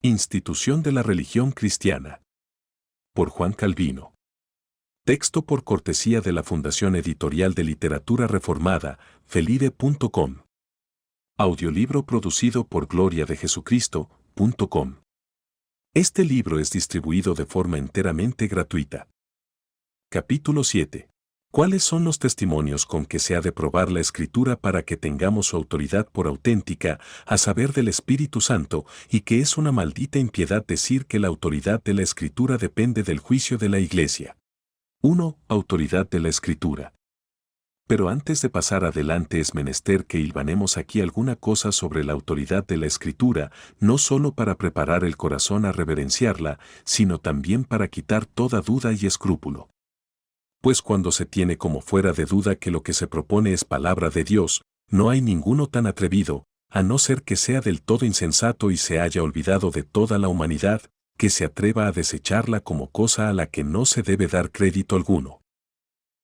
Institución de la religión cristiana. Por Juan Calvino. Texto por cortesía de la Fundación Editorial de Literatura Reformada, felide.com. Audiolibro producido por gloriadejesucristo.com. Este libro es distribuido de forma enteramente gratuita. Capítulo 7. ¿Cuáles son los testimonios con que se ha de probar la Escritura para que tengamos su autoridad por auténtica, a saber del Espíritu Santo, y que es una maldita impiedad decir que la autoridad de la Escritura depende del juicio de la Iglesia? 1. Autoridad de la Escritura. Pero antes de pasar adelante es menester que hilvanemos aquí alguna cosa sobre la autoridad de la Escritura, no solo para preparar el corazón a reverenciarla, sino también para quitar toda duda y escrúpulo. Pues cuando se tiene como fuera de duda que lo que se propone es palabra de Dios, no hay ninguno tan atrevido, a no ser que sea del todo insensato y se haya olvidado de toda la humanidad, que se atreva a desecharla como cosa a la que no se debe dar crédito alguno.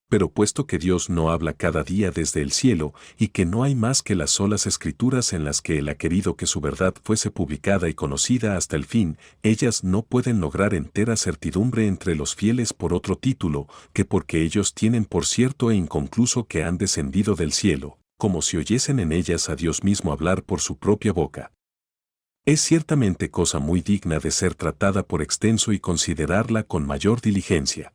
Pero puesto que Dios no habla cada día desde el cielo y que no hay más que las solas Escrituras en las que Él ha querido que su verdad fuese publicada y conocida hasta el fin, ellas no pueden lograr entera certidumbre entre los fieles por otro título, que porque ellos tienen por cierto e inconcluso que han descendido del cielo, como si oyesen en ellas a Dios mismo hablar por su propia boca. Es ciertamente cosa muy digna de ser tratada por extenso y considerarla con mayor diligencia.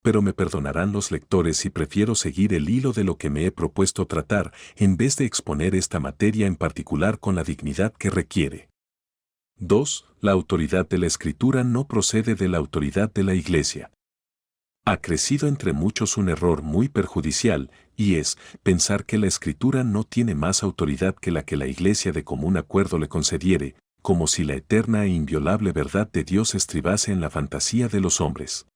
Pero me perdonarán los lectores si prefiero seguir el hilo de lo que me he propuesto tratar, en vez de exponer esta materia en particular con la dignidad que requiere. 2. La autoridad de la Escritura no procede de la autoridad de la Iglesia. Ha crecido entre muchos un error muy perjudicial, y es pensar que la Escritura no tiene más autoridad que la Iglesia de común acuerdo le concediere, como si la eterna e inviolable verdad de Dios estribase en la fantasía de los hombres.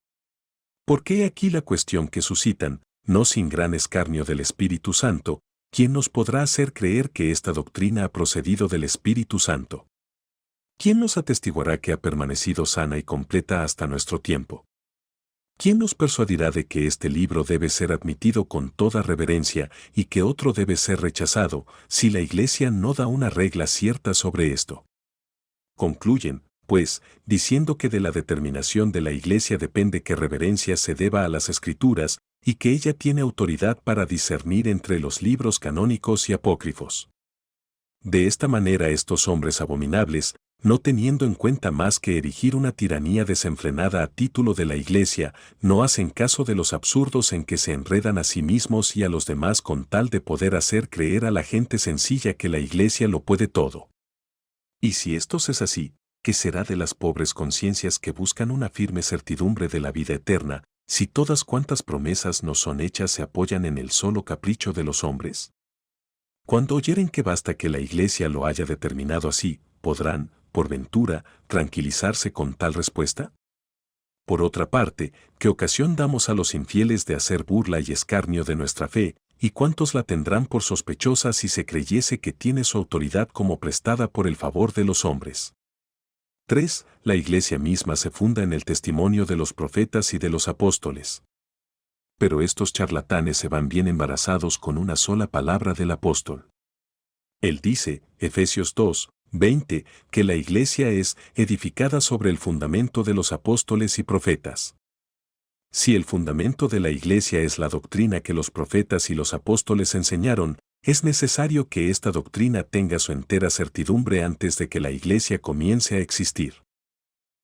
Porque aquí la cuestión que suscitan, no sin gran escarnio del Espíritu Santo, ¿quién nos podrá hacer creer que esta doctrina ha procedido del Espíritu Santo? ¿Quién nos atestiguará que ha permanecido sana y completa hasta nuestro tiempo? ¿Quién nos persuadirá de que este libro debe ser admitido con toda reverencia y que otro debe ser rechazado, si la Iglesia no da una regla cierta sobre esto? Concluyen, pues, diciendo que de la determinación de la Iglesia depende que reverencia se deba a las Escrituras y que ella tiene autoridad para discernir entre los libros canónicos y apócrifos. De esta manera estos hombres abominables, no teniendo en cuenta más que erigir una tiranía desenfrenada a título de la Iglesia, no hacen caso de los absurdos en que se enredan a sí mismos y a los demás con tal de poder hacer creer a la gente sencilla que la Iglesia lo puede todo. Y si esto es así, ¿qué será de las pobres conciencias que buscan una firme certidumbre de la vida eterna, si todas cuantas promesas nos son hechas se apoyan en el solo capricho de los hombres? Cuando oyeren que basta que la Iglesia lo haya determinado así, ¿podrán, por ventura, tranquilizarse con tal respuesta? Por otra parte, ¿qué ocasión damos a los infieles de hacer burla y escarnio de nuestra fe, y cuántos la tendrán por sospechosa si se creyese que tiene su autoridad como prestada por el favor de los hombres? 3. La Iglesia misma se funda en el testimonio de los profetas y de los apóstoles. Pero estos charlatanes se van bien embarazados con una sola palabra del apóstol. Él dice, Efesios 2, 20, que la Iglesia es edificada sobre el fundamento de los apóstoles y profetas. Si el fundamento de la Iglesia es la doctrina que los profetas y los apóstoles enseñaron, es necesario que esta doctrina tenga su entera certidumbre antes de que la Iglesia comience a existir.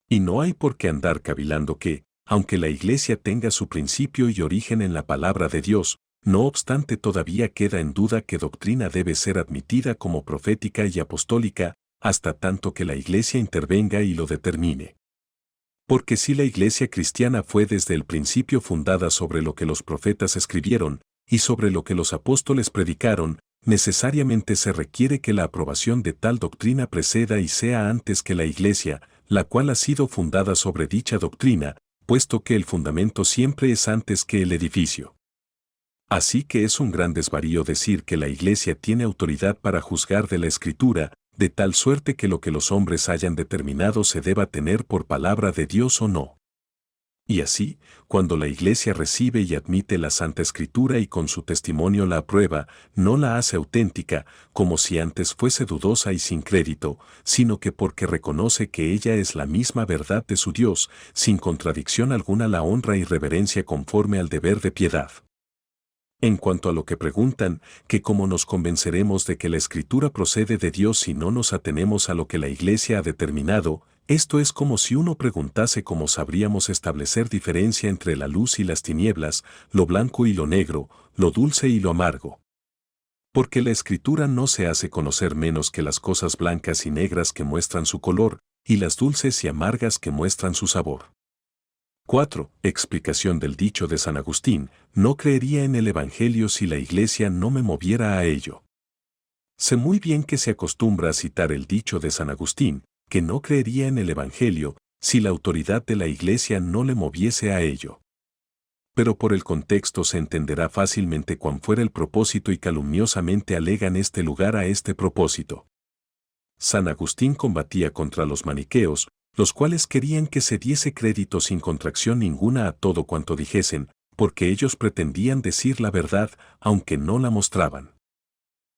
Y no hay por qué andar cavilando que, aunque la Iglesia tenga su principio y origen en la palabra de Dios, no obstante todavía queda en duda qué doctrina debe ser admitida como profética y apostólica, hasta tanto que la Iglesia intervenga y lo determine. Porque si la Iglesia cristiana fue desde el principio fundada sobre lo que los profetas escribieron, y sobre lo que los apóstoles predicaron, necesariamente se requiere que la aprobación de tal doctrina preceda y sea antes que la Iglesia, la cual ha sido fundada sobre dicha doctrina, puesto que el fundamento siempre es antes que el edificio. Así que es un gran desvarío decir que la Iglesia tiene autoridad para juzgar de la Escritura, de tal suerte que lo que los hombres hayan determinado se deba tener por palabra de Dios o no. Y así, cuando la Iglesia recibe y admite la Santa Escritura y con su testimonio la aprueba, no la hace auténtica, como si antes fuese dudosa y sin crédito, sino que porque reconoce que ella es la misma verdad de su Dios, sin contradicción alguna la honra y reverencia conforme al deber de piedad. En cuanto a lo que preguntan, que cómo nos convenceremos de que la Escritura procede de Dios si no nos atenemos a lo que la Iglesia ha determinado, esto es como si uno preguntase cómo sabríamos establecer diferencia entre la luz y las tinieblas, lo blanco y lo negro, lo dulce y lo amargo. Porque la Escritura no se hace conocer menos que las cosas blancas y negras que muestran su color, y las dulces y amargas que muestran su sabor. 4. Explicación del dicho de San Agustín: no creería en el Evangelio si la Iglesia no me moviera a ello. Sé muy bien que se acostumbra a citar el dicho de San Agustín, que no creería en el Evangelio si la autoridad de la Iglesia no le moviese a ello. Pero por el contexto se entenderá fácilmente cuán fuera el propósito y calumniosamente alegan este lugar a este propósito. San Agustín combatía contra los maniqueos, los cuales querían que se diese crédito sin contracción ninguna a todo cuanto dijesen, porque ellos pretendían decir la verdad, aunque no la mostraban.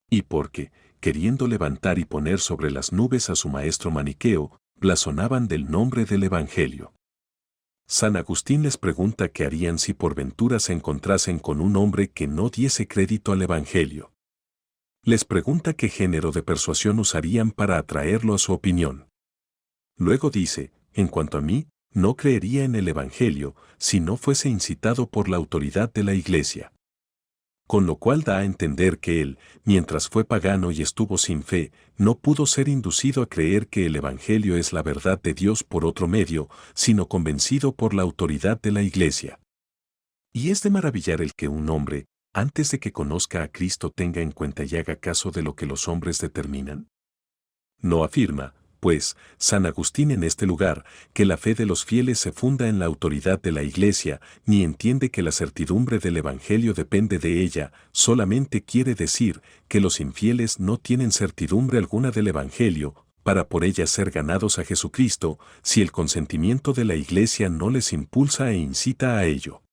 Y porque, queriendo levantar y poner sobre las nubes a su maestro maniqueo, blasonaban del nombre del Evangelio. San Agustín les pregunta qué harían si por ventura se encontrasen con un hombre que no diese crédito al Evangelio. Les pregunta qué género de persuasión usarían para atraerlo a su opinión. Luego dice: en cuanto a mí, no creería en el Evangelio si no fuese incitado por la autoridad de la Iglesia. Con lo cual da a entender que él, mientras fue pagano y estuvo sin fe, no pudo ser inducido a creer que el Evangelio es la verdad de Dios por otro medio, sino convencido por la autoridad de la Iglesia. Y es de maravillar el que un hombre, antes de que conozca a Cristo, tenga en cuenta y haga caso de lo que los hombres determinan. No afirma, pues, San Agustín en este lugar, que la fe de los fieles se funda en la autoridad de la Iglesia, ni entiende que la certidumbre del Evangelio depende de ella, solamente quiere decir que los infieles no tienen certidumbre alguna del Evangelio, para por ella ser ganados a Jesucristo, si el consentimiento de la Iglesia no les impulsa e incita a ello.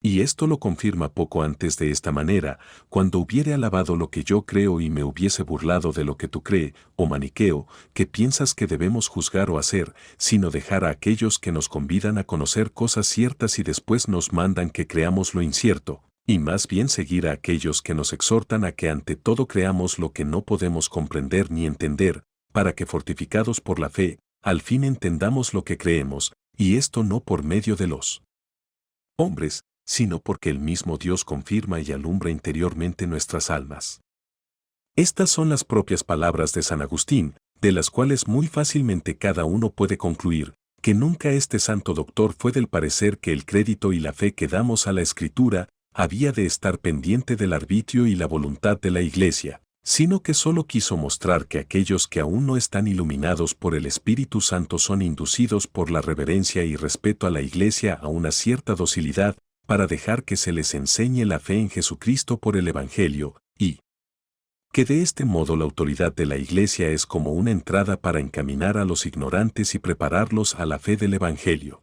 Y esto lo confirma poco antes de esta manera: cuando hubiere alabado lo que yo creo y me hubiese burlado de lo que tú crees, oh maniqueo, que piensas que debemos juzgar o hacer, sino dejar a aquellos que nos convidan a conocer cosas ciertas y después nos mandan que creamos lo incierto, y más bien seguir a aquellos que nos exhortan a que ante todo creamos lo que no podemos comprender ni entender, para que fortificados por la fe, al fin entendamos lo que creemos, y esto no por medio de los hombres, sino porque el mismo Dios confirma y alumbra interiormente nuestras almas. Estas son las propias palabras de San Agustín, de las cuales muy fácilmente cada uno puede concluir que nunca este santo doctor fue del parecer que el crédito y la fe que damos a la Escritura había de estar pendiente del arbitrio y la voluntad de la Iglesia, sino que solo quiso mostrar que aquellos que aún no están iluminados por el Espíritu Santo son inducidos por la reverencia y respeto a la Iglesia a una cierta docilidad, para dejar que se les enseñe la fe en Jesucristo por el Evangelio, y que de este modo la autoridad de la Iglesia es como una entrada para encaminar a los ignorantes y prepararlos a la fe del Evangelio.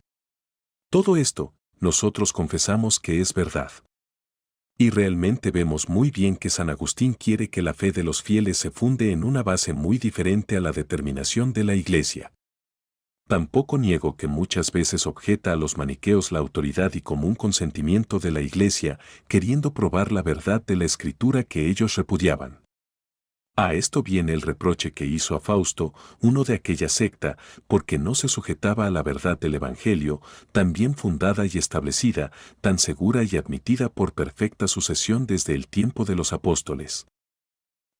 Todo esto, nosotros confesamos que es verdad. Y realmente vemos muy bien que San Agustín quiere que la fe de los fieles se funde en una base muy diferente a la determinación de la Iglesia. Tampoco niego que muchas veces objeta a los maniqueos la autoridad y común consentimiento de la Iglesia, queriendo probar la verdad de la Escritura que ellos repudiaban. A esto viene el reproche que hizo a Fausto, uno de aquella secta, porque no se sujetaba a la verdad del Evangelio, tan bien fundada y establecida, tan segura y admitida por perfecta sucesión desde el tiempo de los apóstoles.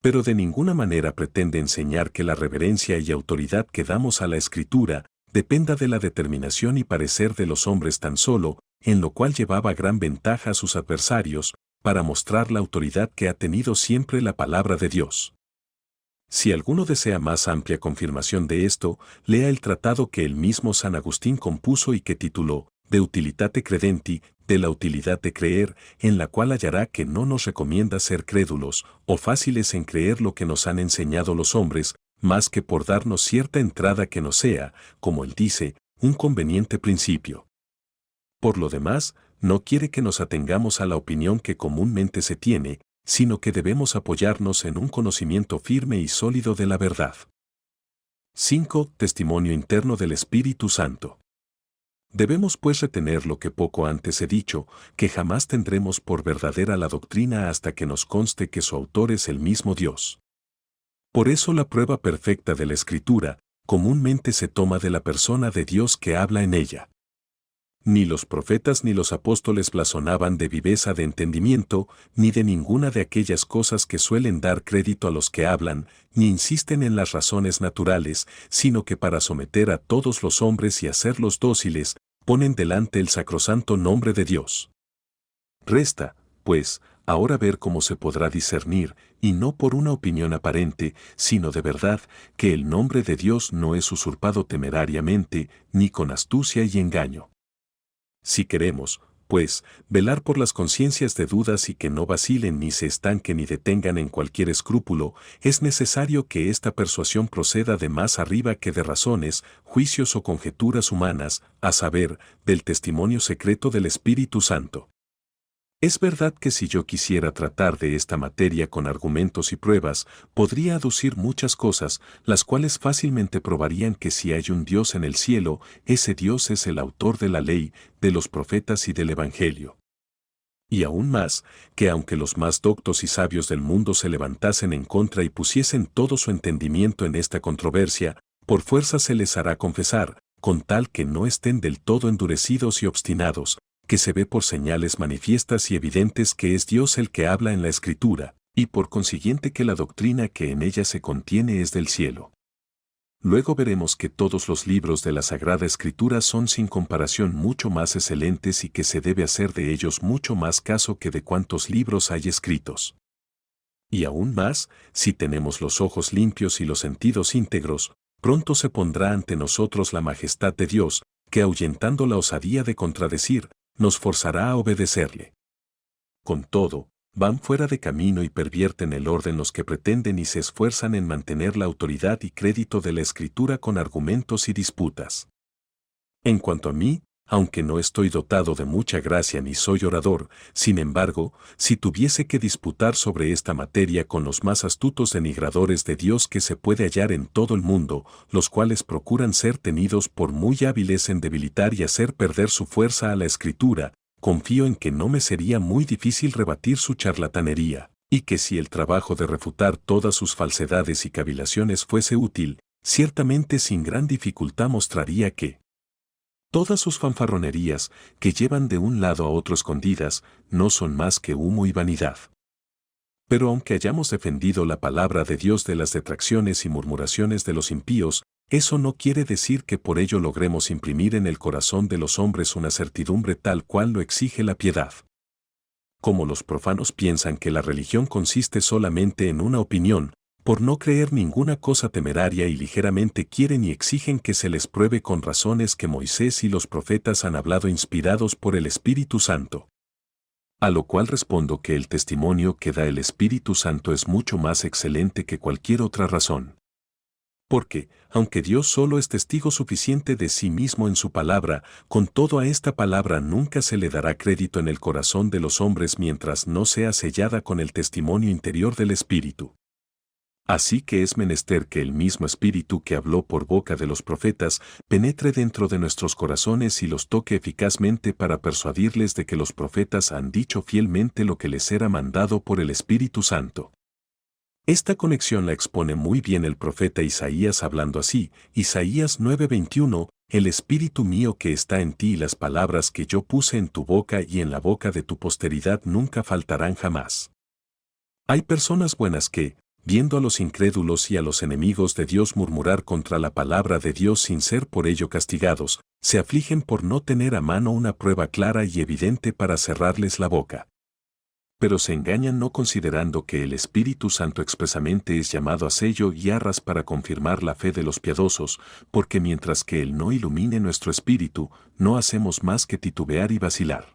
Pero de ninguna manera pretende enseñar que la reverencia y autoridad que damos a la Escritura dependa de la determinación y parecer de los hombres tan solo, en lo cual llevaba gran ventaja a sus adversarios, para mostrar la autoridad que ha tenido siempre la palabra de Dios. Si alguno desea más amplia confirmación de esto, lea el tratado que el mismo San Agustín compuso y que tituló De Utilitate Credenti, de la utilidad de creer, en la cual hallará que no nos recomienda ser crédulos o fáciles en creer lo que nos han enseñado los hombres, más que por darnos cierta entrada que nos sea, como él dice, un conveniente principio. Por lo demás, no quiere que nos atengamos a la opinión que comúnmente se tiene, sino que debemos apoyarnos en un conocimiento firme y sólido de la verdad. 5. Testimonio interno del Espíritu Santo. Debemos pues retener lo que poco antes he dicho, que jamás tendremos por verdadera la doctrina hasta que nos conste que su autor es el mismo Dios. Por eso la prueba perfecta de la Escritura, comúnmente se toma de la persona de Dios que habla en ella. Ni los profetas ni los apóstoles blasonaban de viveza de entendimiento, ni de ninguna de aquellas cosas que suelen dar crédito a los que hablan, ni insisten en las razones naturales, sino que para someter a todos los hombres y hacerlos dóciles, ponen delante el sacrosanto nombre de Dios. Resta, pues, ahora ver cómo se podrá discernir, y no por una opinión aparente, sino de verdad, que el nombre de Dios no es usurpado temerariamente, ni con astucia y engaño. Si queremos, pues, velar por las conciencias de dudas y que no vacilen ni se estanquen ni detengan en cualquier escrúpulo, es necesario que esta persuasión proceda de más arriba que de razones, juicios o conjeturas humanas, a saber, del testimonio secreto del Espíritu Santo. Es verdad que si yo quisiera tratar de esta materia con argumentos y pruebas, podría aducir muchas cosas, las cuales fácilmente probarían que si hay un Dios en el cielo, ese Dios es el autor de la ley, de los profetas y del Evangelio. Y aún más, que aunque los más doctos y sabios del mundo se levantasen en contra y pusiesen todo su entendimiento en esta controversia, por fuerza se les hará confesar, con tal que no estén del todo endurecidos y obstinados, que se ve por señales manifiestas y evidentes que es Dios el que habla en la Escritura, y por consiguiente que la doctrina que en ella se contiene es del cielo. Luego veremos que todos los libros de la Sagrada Escritura son sin comparación mucho más excelentes y que se debe hacer de ellos mucho más caso que de cuantos libros hay escritos. Y aún más, si tenemos los ojos limpios y los sentidos íntegros, pronto se pondrá ante nosotros la majestad de Dios, que ahuyentando la osadía de contradecir, nos forzará a obedecerle. Con todo, van fuera de camino y pervierten el orden los que pretenden y se esfuerzan en mantener la autoridad y crédito de la Escritura con argumentos y disputas. En cuanto a mí, aunque no estoy dotado de mucha gracia ni soy orador, sin embargo, si tuviese que disputar sobre esta materia con los más astutos denigradores de Dios que se puede hallar en todo el mundo, los cuales procuran ser tenidos por muy hábiles en debilitar y hacer perder su fuerza a la Escritura, confío en que no me sería muy difícil rebatir su charlatanería, y que si el trabajo de refutar todas sus falsedades y cavilaciones fuese útil, ciertamente sin gran dificultad mostraría que todas sus fanfarronerías, que llevan de un lado a otro escondidas, no son más que humo y vanidad. Pero aunque hayamos defendido la palabra de Dios de las detracciones y murmuraciones de los impíos, eso no quiere decir que por ello logremos imprimir en el corazón de los hombres una certidumbre tal cual lo exige la piedad. Como los profanos piensan que la religión consiste solamente en una opinión, por no creer ninguna cosa temeraria y ligeramente quieren y exigen que se les pruebe con razones que Moisés y los profetas han hablado inspirados por el Espíritu Santo. A lo cual respondo que el testimonio que da el Espíritu Santo es mucho más excelente que cualquier otra razón. Porque, aunque Dios solo es testigo suficiente de sí mismo en su palabra, con todo a esta palabra nunca se le dará crédito en el corazón de los hombres mientras no sea sellada con el testimonio interior del Espíritu. Así que es menester que el mismo Espíritu que habló por boca de los profetas penetre dentro de nuestros corazones y los toque eficazmente para persuadirles de que los profetas han dicho fielmente lo que les era mandado por el Espíritu Santo. Esta conexión la expone muy bien el profeta Isaías hablando así, Isaías 9:21, el Espíritu mío que está en ti y las palabras que yo puse en tu boca y en la boca de tu posteridad nunca faltarán jamás. Hay personas buenas que, viendo a los incrédulos y a los enemigos de Dios murmurar contra la palabra de Dios sin ser por ello castigados, se afligen por no tener a mano una prueba clara y evidente para cerrarles la boca. Pero se engañan no considerando que el Espíritu Santo expresamente es llamado a sello y arras para confirmar la fe de los piadosos, porque mientras que Él no ilumine nuestro espíritu, no hacemos más que titubear y vacilar.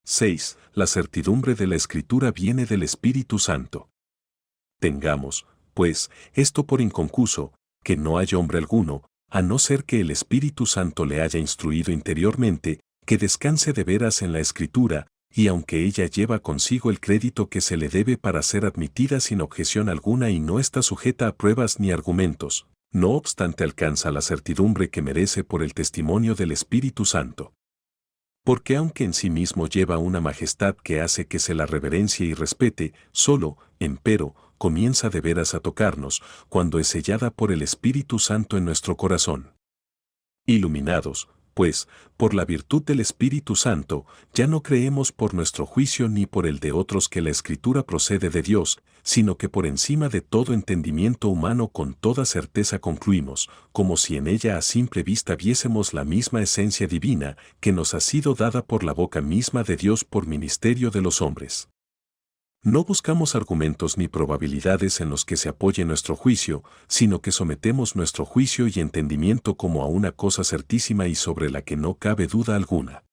6. La certidumbre de la Escritura viene del Espíritu Santo. Tengamos, pues, esto por inconcuso, que no hay hombre alguno, a no ser que el Espíritu Santo le haya instruido interiormente, que descanse de veras en la Escritura, y aunque ella lleva consigo el crédito que se le debe para ser admitida sin objeción alguna y no está sujeta a pruebas ni argumentos, no obstante alcanza la certidumbre que merece por el testimonio del Espíritu Santo. Porque aunque en sí mismo lleva una majestad que hace que se la reverencie y respete, solo, empero, comienza de veras a tocarnos cuando es sellada por el Espíritu Santo en nuestro corazón. Iluminados, pues, por la virtud del Espíritu Santo, ya no creemos por nuestro juicio ni por el de otros que la Escritura procede de Dios, sino que por encima de todo entendimiento humano con toda certeza concluimos, como si en ella a simple vista viésemos la misma esencia divina que nos ha sido dada por la boca misma de Dios por ministerio de los hombres. No buscamos argumentos ni probabilidades en los que se apoye nuestro juicio, sino que sometemos nuestro juicio y entendimiento como a una cosa certísima y sobre la que no cabe duda alguna.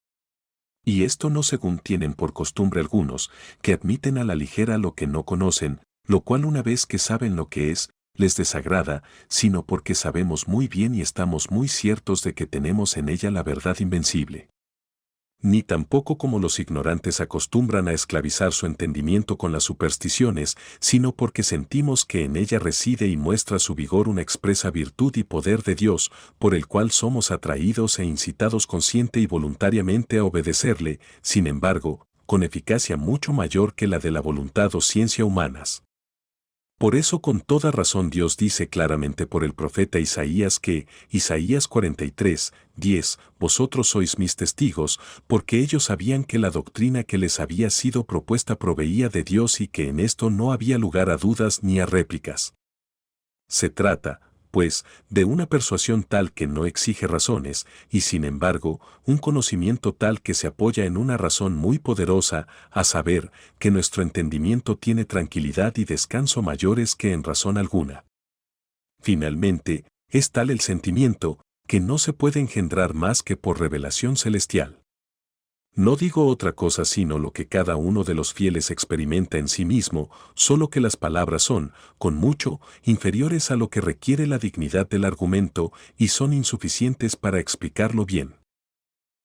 Y esto no según tienen por costumbre algunos, que admiten a la ligera lo que no conocen, lo cual una vez que saben lo que es, les desagrada, sino porque sabemos muy bien y estamos muy ciertos de que tenemos en ella la verdad invencible. Ni tampoco como los ignorantes acostumbran a esclavizar su entendimiento con las supersticiones, sino porque sentimos que en ella reside y muestra su vigor una expresa virtud y poder de Dios, por el cual somos atraídos e incitados consciente y voluntariamente a obedecerle, sin embargo, con eficacia mucho mayor que la de la voluntad o ciencia humanas. Por eso con toda razón Dios dice claramente por el profeta Isaías que, Isaías 43, 10, vosotros sois mis testigos, porque ellos sabían que la doctrina que les había sido propuesta proveía de Dios y que en esto no había lugar a dudas ni a réplicas. Se trata, pues, de una persuasión tal que no exige razones, y sin embargo, un conocimiento tal que se apoya en una razón muy poderosa, a saber, que nuestro entendimiento tiene tranquilidad y descanso mayores que en razón alguna. Finalmente, es tal el sentimiento, que no se puede engendrar más que por revelación celestial. No digo otra cosa sino lo que cada uno de los fieles experimenta en sí mismo, solo que las palabras son, con mucho, inferiores a lo que requiere la dignidad del argumento y son insuficientes para explicarlo bien.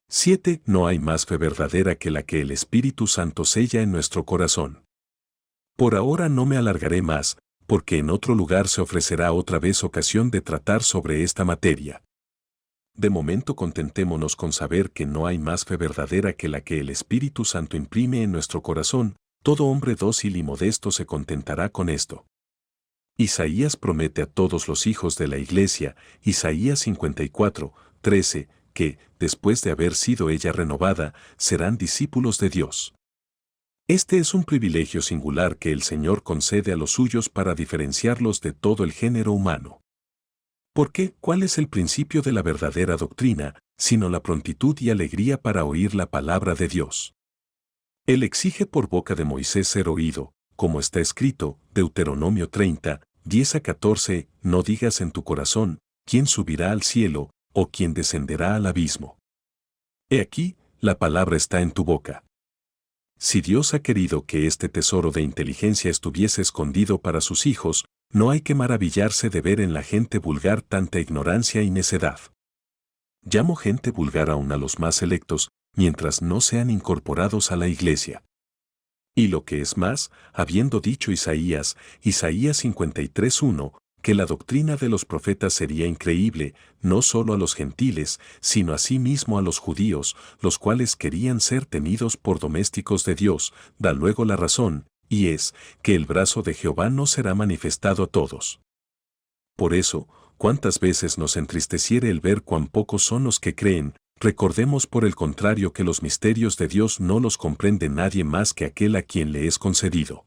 7. No hay más fe verdadera que la que el Espíritu Santo sella en nuestro corazón. Por ahora no me alargaré más, porque en otro lugar se ofrecerá otra vez ocasión de tratar sobre esta materia. De momento contentémonos con saber que no hay más fe verdadera que la que el Espíritu Santo imprime en nuestro corazón, todo hombre dócil y modesto se contentará con esto. Isaías promete a todos los hijos de la Iglesia, Isaías 54, 13, que, después de haber sido ella renovada, serán discípulos de Dios. Este es un privilegio singular que el Señor concede a los suyos para diferenciarlos de todo el género humano. ¿Por qué? ¿Cuál es el principio de la verdadera doctrina, sino la prontitud y alegría para oír la palabra de Dios? Él exige por boca de Moisés ser oído, como está escrito, Deuteronomio 30, 10 a 14, no digas en tu corazón, ¿quién subirá al cielo, o quién descenderá al abismo? He aquí, la palabra está en tu boca. Si Dios ha querido que este tesoro de inteligencia estuviese escondido para sus hijos, no hay que maravillarse de ver en la gente vulgar tanta ignorancia y necedad. Llamo gente vulgar aún a los más selectos, mientras no sean incorporados a la Iglesia. Y lo que es más, habiendo dicho Isaías 53:1, que la doctrina de los profetas sería increíble, no solo a los gentiles, sino asimismo a los judíos, los cuales querían ser tenidos por domésticos de Dios, da luego la razón, y es, que el brazo de Jehová no será manifestado a todos. Por eso, cuántas veces nos entristeciere el ver cuán pocos son los que creen, recordemos por el contrario que los misterios de Dios no los comprende nadie más que aquel a quien le es concedido.